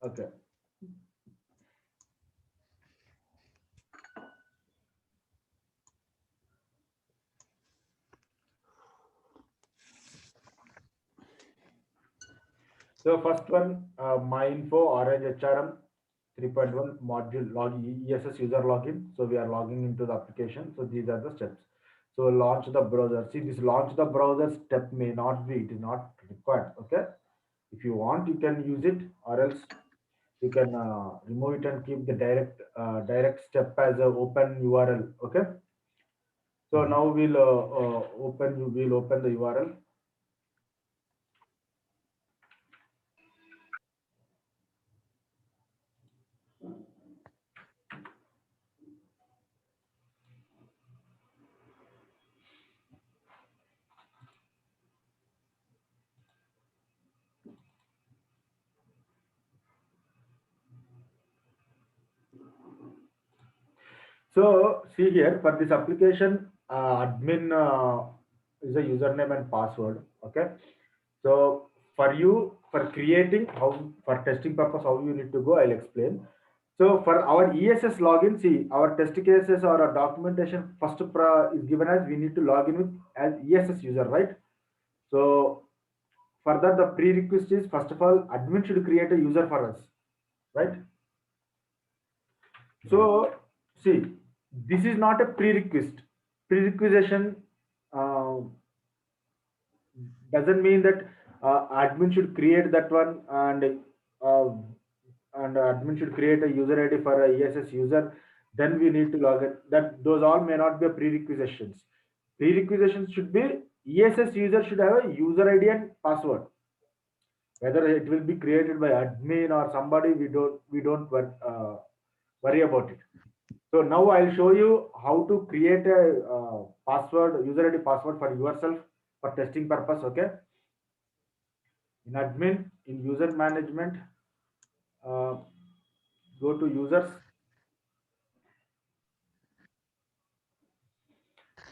Okay. So first one, MyInfo Orange HRM 3.1 module log ESS user login. So we are logging into the application. So these are the steps. So launch the browser. See, this launch the browser step may not be, it is not required. Okay. If you want, you can use it, or else you can remove it and keep the direct step as a open URL. Okay. So now we'll open the URL. So see here for this application, admin is a username and password. Okay. So for you for creating how for testing purpose how you need to go, I'll explain. So for our ESS login, see our test cases or our documentation first is given as we need to log in with as ESS user, right? So for that the prerequisite is first of all admin should create a user for us, right? So, see, this is not a prerequisite. Prerequisition uh, doesn't mean that admin should create that one uh, and admin should create a user ID for a ESS user. Then we need to log in. That those all may not be a prerequisitions. Prerequisitions should be ESS user should have a user ID and password. Whether it will be created by admin or somebody, we don't worry about it. So now I'll show you how to create a password, user ID password for yourself for testing purpose. Okay. In admin, in user management, uh, go to users.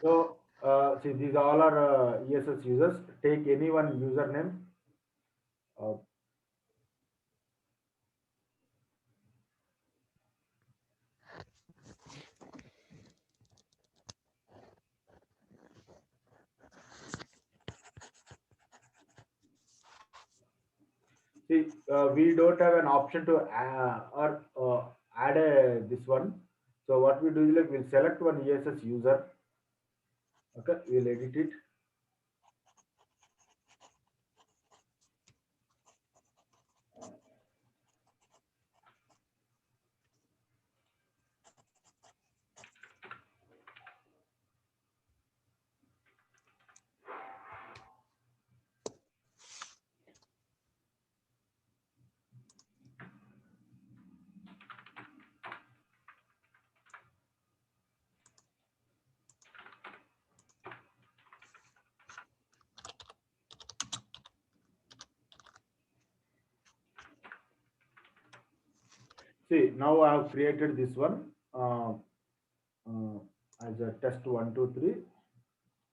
So see, these all are ESS users. Take any one username. Uh, See, we don't have an option to or add this one. So what we do is like we'll select one ESS user. Okay, we'll edit it. See, now I have created this one uh, as a test one, two, three.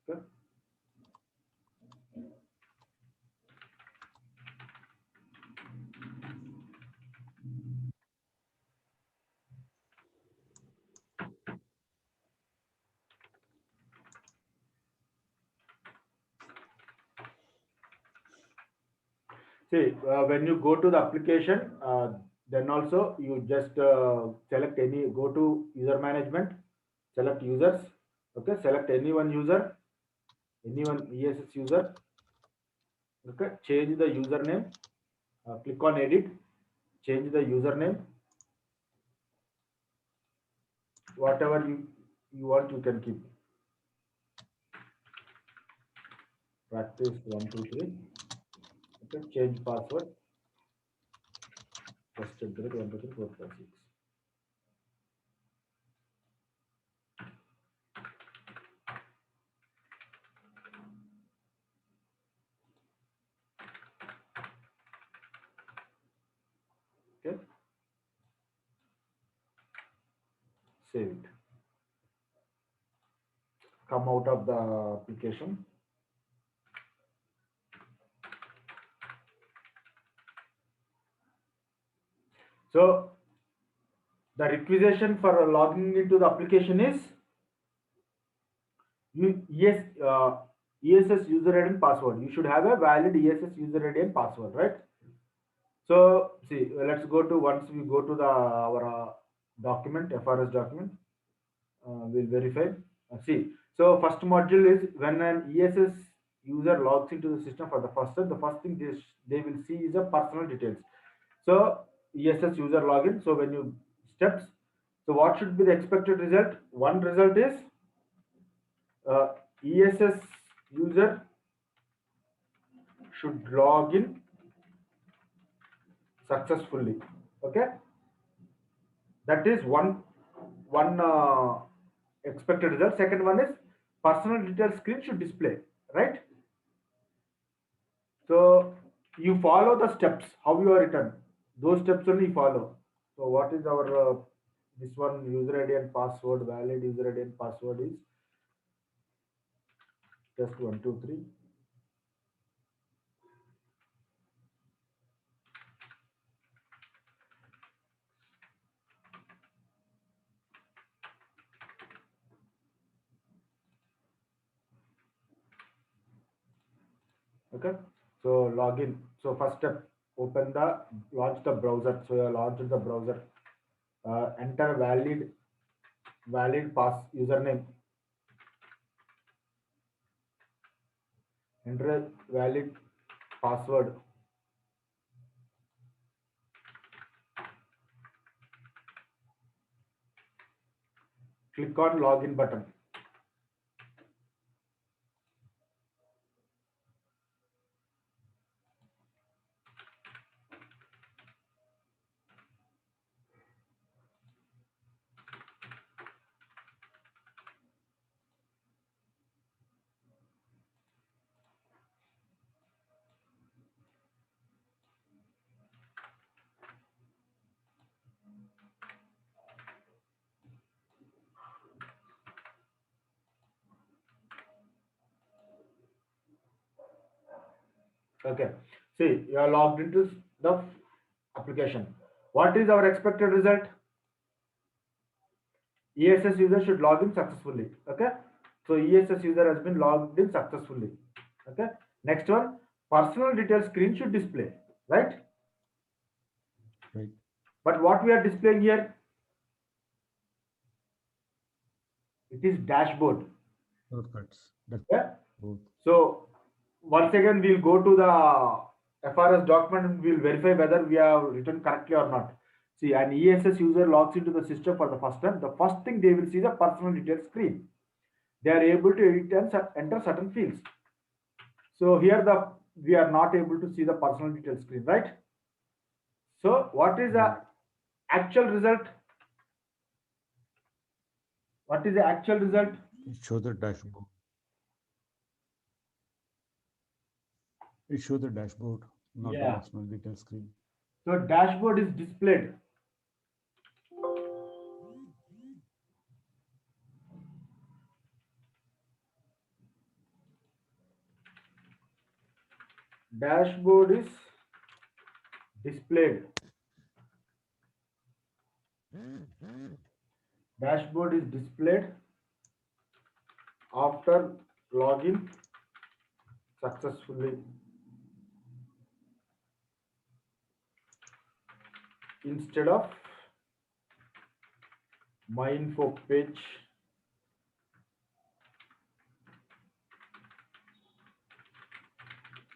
Okay. See, when you go to the application, then also you just select any, go to user management, select users. Okay, select any one user, any one ESS user. Okay, change the username. Click on edit, change the username. Whatever you want, you can keep. Practice one, two, three. Okay, change password. First at the rate 1, 2, 3, 4, 5, 6. Okay, save it. Come out of the application. So the requisition for logging into the application is yes, ESS user ID and password. You should have a valid ESS user ID and password, right? So see, let's go to once we go to the our document, FRS document, we'll verify. See, so first module is when an ESS user logs into the system for the first time, the first thing they will see is a personal details. So ESS user login. So when you steps, so what should be the expected result? One result is ESS user should log in successfully. Okay, that is one expected result. Second one is personal details screen should display, right? So you follow the steps how you are written, those steps only follow. So what is our this one user ID and password, valid user ID and password is just 123. Okay, so login. So first step, open the launch the browser. So you launch the browser, enter valid pass username, enter a valid password, click on login button. Okay, see you are logged into the application. What is our expected result? ESS user should log in successfully. Okay, so ESS user has been logged in successfully. Okay, next one, personal details screen should display, right? Right. But what we are displaying here, it is dashboard. Shortcuts. That's Yeah. both. So once again, we'll go to the FRS document and we'll verify whether we have written correctly or not. See, an ESS user logs into the system for the first time. The first thing they will see the personal details screen. They are able to edit and enter certain fields. So here the we are not able to see the personal details screen, right? So what is Right. the actual result? What is the actual result? It shows the dashboard. It shows the dashboard, not the Yeah. personal detail screen. So dashboard is displayed. Dashboard is displayed. Dashboard is displayed after login successfully instead of my info page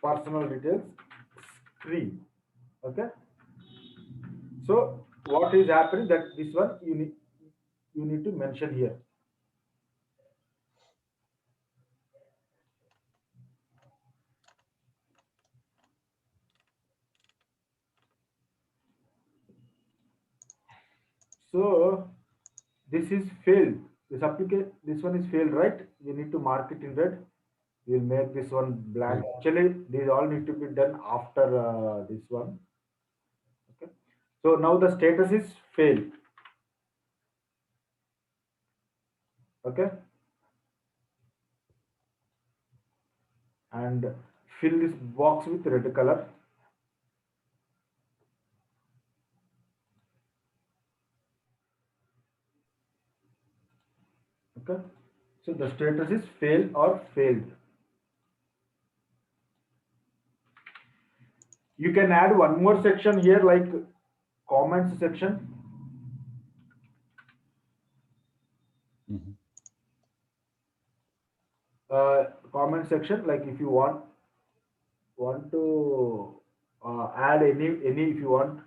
personal details screen. Okay, so what is happening that this one you need to mention here. So this is failed. This application, this one is failed, right? We need to mark it in red. We'll make this one blank. Right. Actually, these all need to be done after this one. Okay, so now the status is failed. Okay, and fill this box with red color. Okay, so the status is fail or failed. You can add one more section here, like comments section. Mhm. Comment section, like if you want to add any if you want.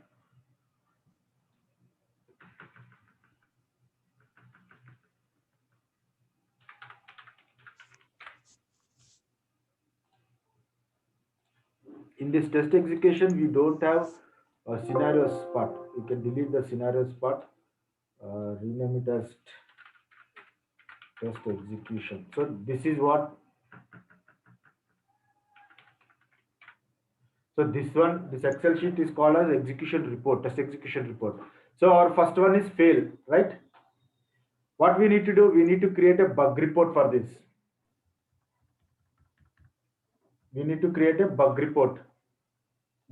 In this test execution, we don't have a scenarios part. You can delete the scenarios part. Rename it as test execution. So this is what. So this Excel sheet is called as execution report, test execution report. So our first one is fail, right? What we need to do, we need to create a bug report for this. We need to create a bug report.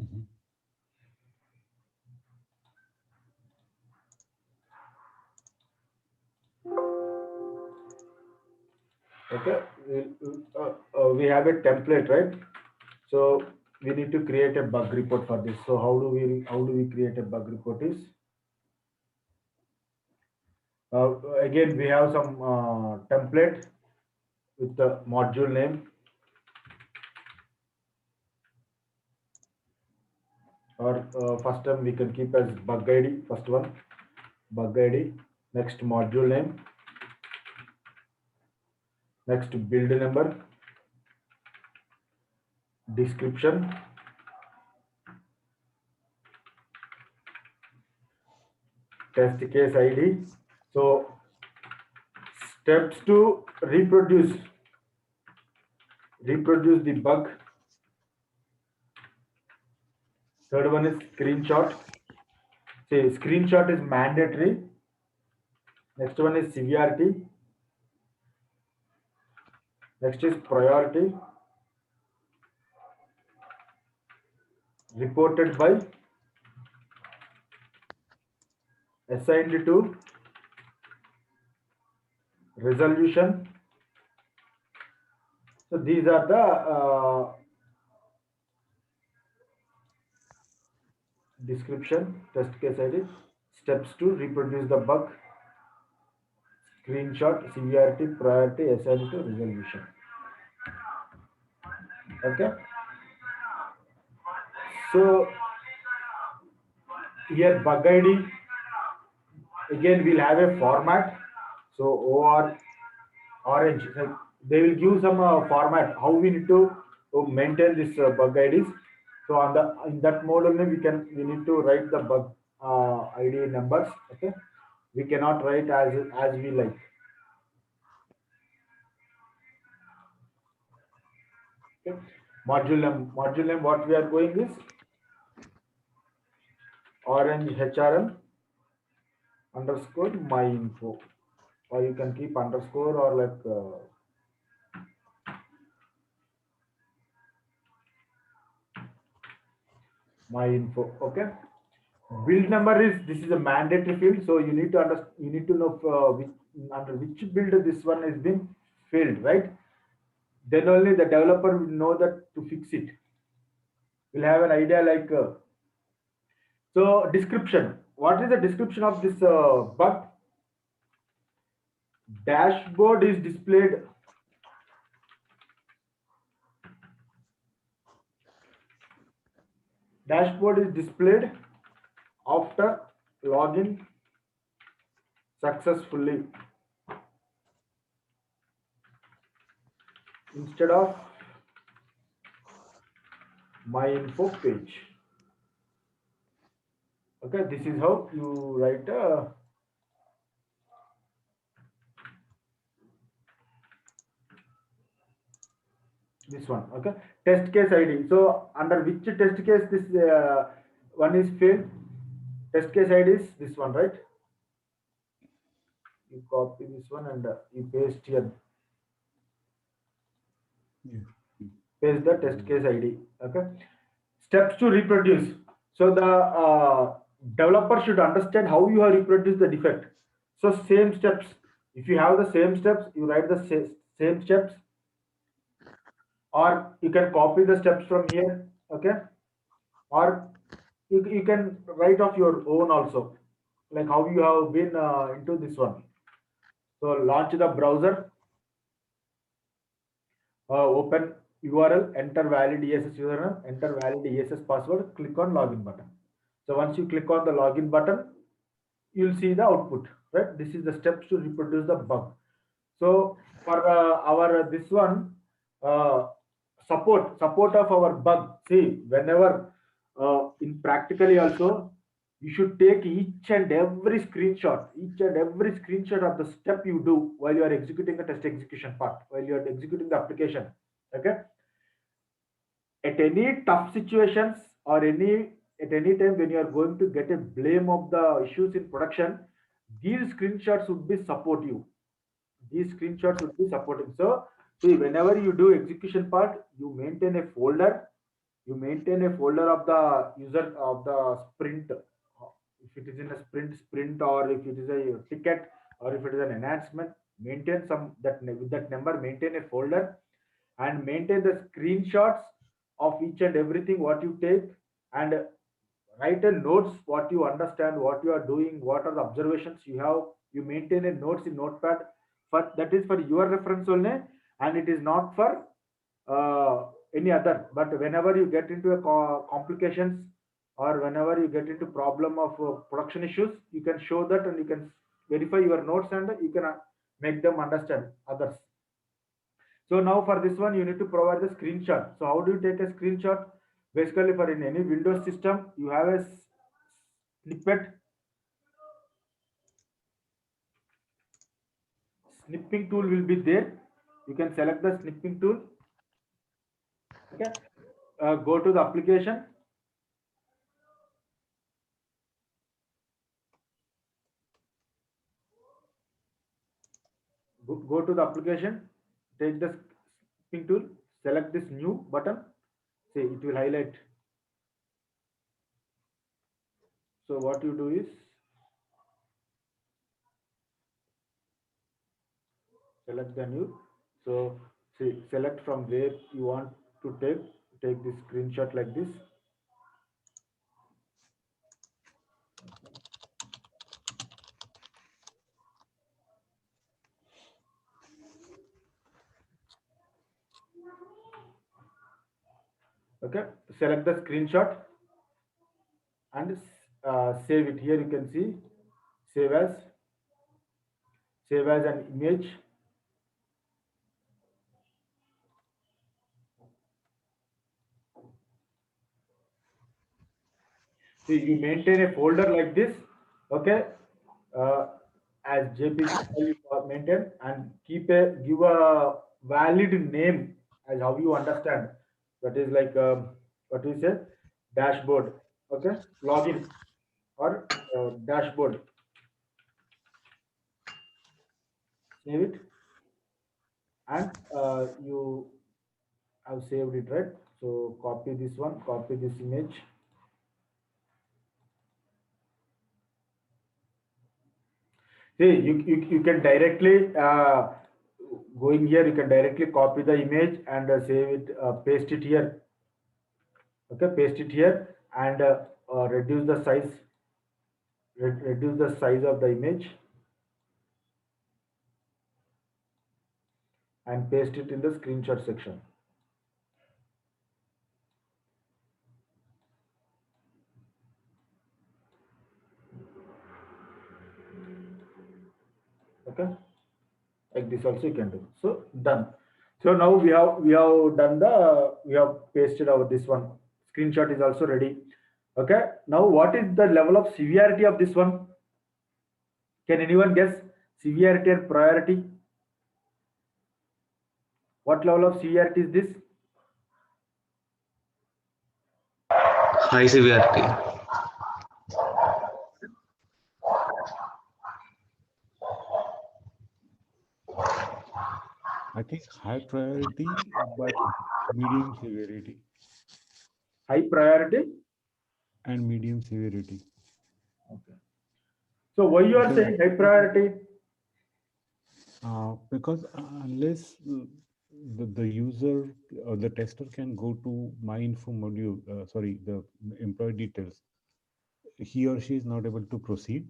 Mhm. Okay, we have a template, right? So we need to create a bug report for this. So how do we create a bug report is, again we have some template with the module name, or first time we can keep as bug id, first one bug id, next module name, next build number, description, test case id. So steps to reproduce the bug. Third one is screenshot. Say screenshot is mandatory. Next one is severity. Next is priority. Reported by, assigned to, resolution. So these are the description, test case ID, steps to reproduce the bug, screenshot, severity, priority, assigned to, resolution. Okay. So here bug ID, again we'll have a format. So or orange, like they will give some format how we need to maintain this bug IDs. So on the in that mode only we need to write the bug ID numbers. Okay, we cannot write as we like. Okay. Module name what we are going is orange HRM underscore my info, or you can keep underscore or like my info. Okay. Build number is, this is a mandatory field, so you need to know under which build this one has been filled, right? Then only the developer will know that to fix it. We'll have an idea like so description. What is the description of this bug? Dashboard is displayed. Dashboard is displayed after login successfully, instead of my info page. Okay, this is how you write this one. Okay, test case id. So under which test case this one is failed, test case id is this one, right? You copy this one and you paste here, Yeah. paste the test case id. Okay, steps to reproduce. So the developer should understand how you have reproduced the defect. So same steps, If you have the same steps, you write the same steps, or you can copy the steps from here, okay? Or you can write off your own also, like how you have been into this one. So launch the browser, open URL, enter valid ESS username, enter valid ESS password, click on login button. So once you click on the login button, you'll see the output, right? This is the steps to reproduce the bug. So for our this one, uh, support of our bug. See, whenever in practically also, you should take each and every screenshot of the step you do while you are executing the test execution part, while you are executing the application. Okay, at any tough situations or at any time when you are going to get a blame of the issues in production, these screenshots would be support you. These screenshots would be supporting. So see, whenever you do execution part, you maintain a folder. You maintain a folder of the user of the sprint. If it is in a sprint, or if it is a ticket, or if it is an enhancement, maintain some with that number. Maintain a folder and maintain the screenshots of each and everything what you take, and write a notes what you understand, what you are doing, what are the observations you have. You maintain a notes in notepad, for that is for your reference only, and it is not for any other. But whenever you get into a complications, or whenever you get into problem of production issues, you can show that, and you can verify your notes, and you can make them understand others. So now for this one, you need to provide the screenshot. So how do you take a screenshot? Basically, for in any Windows system, you have a snippet. Snipping tool will be there. You can select the snipping tool. Okay. Go to the application. Go to the application. Take the snipping tool. Select this new button. See, it will highlight. So what you do is select the new. So see, select from where you want to take this screenshot like this. Okay, select the screenshot and save it. Here you can see save as an image. So you maintain a folder like this, okay, uh, as JPG file you maintain, and give a valid name as how you understand. That is like what we say, dashboard, okay, login, or dashboard. Save it, and you have saved it, right? So copy this one, copy this image. See, you can directly going here. You can directly copy the image and save it, paste it here. Okay, paste it here, and reduce the size. Reduce the size of the image and paste it in the screenshot section. Okay, like this also you can do. So done. So now we have done the we have pasted our this one. Screenshot is also ready. Okay, now what is the level of severity of this one? Can anyone guess severity and priority? What level of severity is this? High severity. I think high priority, but medium severity. High priority And medium severity. Okay. So why you are Because saying high priority? Because unless the user or the tester can go to my info module, sorry, the employee details, he or she is not able to proceed.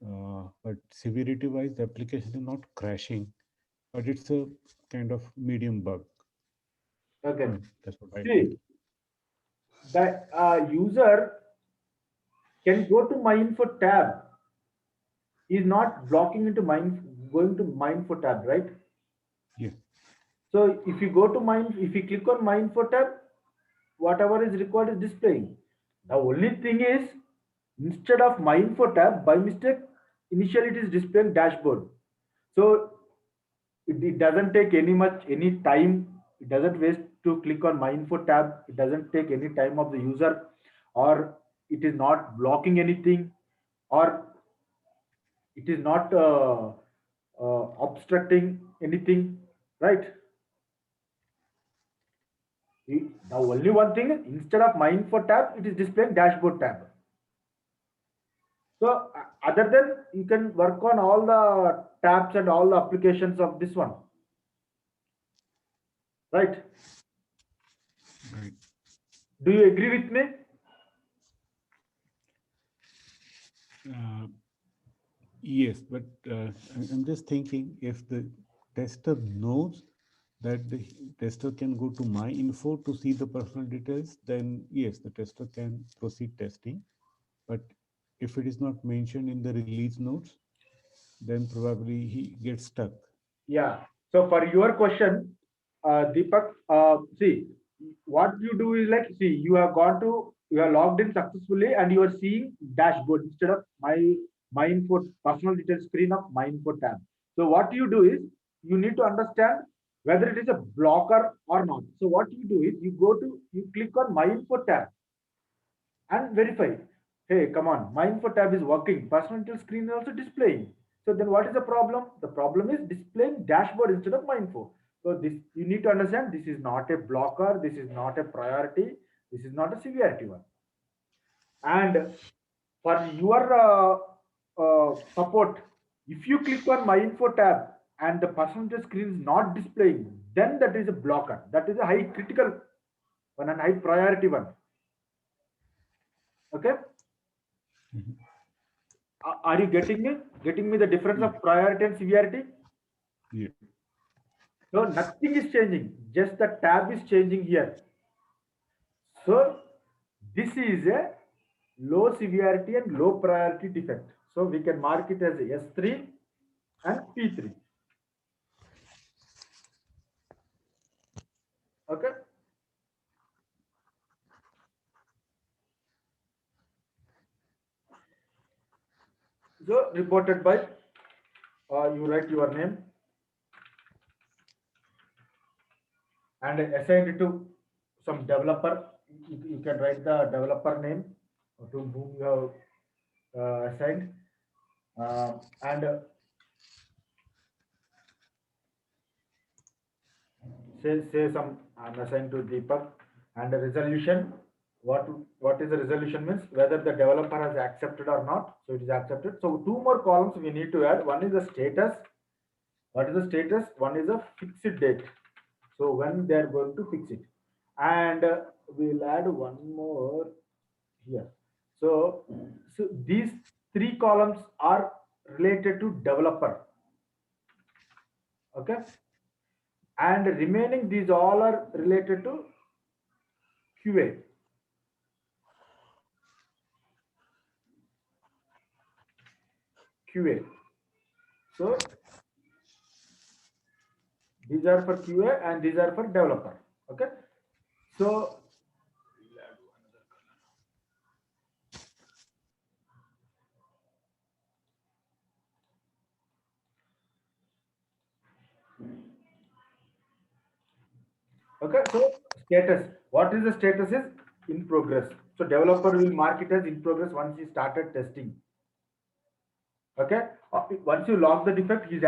But severity wise, the application is not crashing, but it's a kind of medium bug. Okay. That's what I feel. See, the user can go to my info tab. Is not blocking into going to my info tab, right? Yeah. So if you go to if you click on my info tab, whatever is required is displaying. The only thing is, instead of my info tab, by mistake, initially it is displaying dashboard. So it doesn't take any time. It doesn't waste to click on my info tab. It doesn't take any time of the user, or it is not blocking anything, or it is not obstructing anything, right? The only one thing is, instead of my info tab, it is displaying dashboard tab. So other than, you can work on all the tabs and all the applications of this one, right? Right. Do you agree with me? Yes, but I'm just thinking, if the tester knows that the tester can go to my info to see the personal details, then yes, the tester can proceed testing. But if it is not mentioned in the release notes, then probably he gets stuck. Yeah. So for your question, Deepak, see, what you do is like, see, you are logged in successfully, and you are seeing dashboard instead of my info personal details screen of my info tab. So what you do is, you need to understand whether it is a blocker or not. So what you do is, you click on my info tab and verify. Hey, come on, my info tab is working. Personal details screen is also displaying. So then what is the problem? The problem is displaying dashboard instead of my info. So this, you need to understand, this is not a blocker, this is not a priority, this is not a severity one. And for your support, if you click on my info tab and the personal details screen is not displaying, then that is a blocker. That is a high critical one and high priority one. Okay. Mhm. Are you getting me? Getting me the difference Yeah. of priority and severity? Yeah. So nothing is changing, just the tab is changing here. So this is a low severity and low priority defect. So we can mark it as S3 and P3. Okay. So reported by, you write your name and assigned to some developer. You can write the developer name to whom you have assigned, and say some, I'm assigned to Deepak, and a resolution. What is the resolution means, whether the developer has accepted or not. So it is accepted. So two more columns we need to add. One is the status. What is the status? One is a fixed date. So when they are going to fix it, and we'll add one more here. So these three columns are related to developer. Okay, and remaining, these all are related to QA. QA. So these are for QA and these are for developer. Okay. So okay. So status. What is the status is in progress. So developer will mark it as in progress once he started testing. Okay. Once you log the defect, he's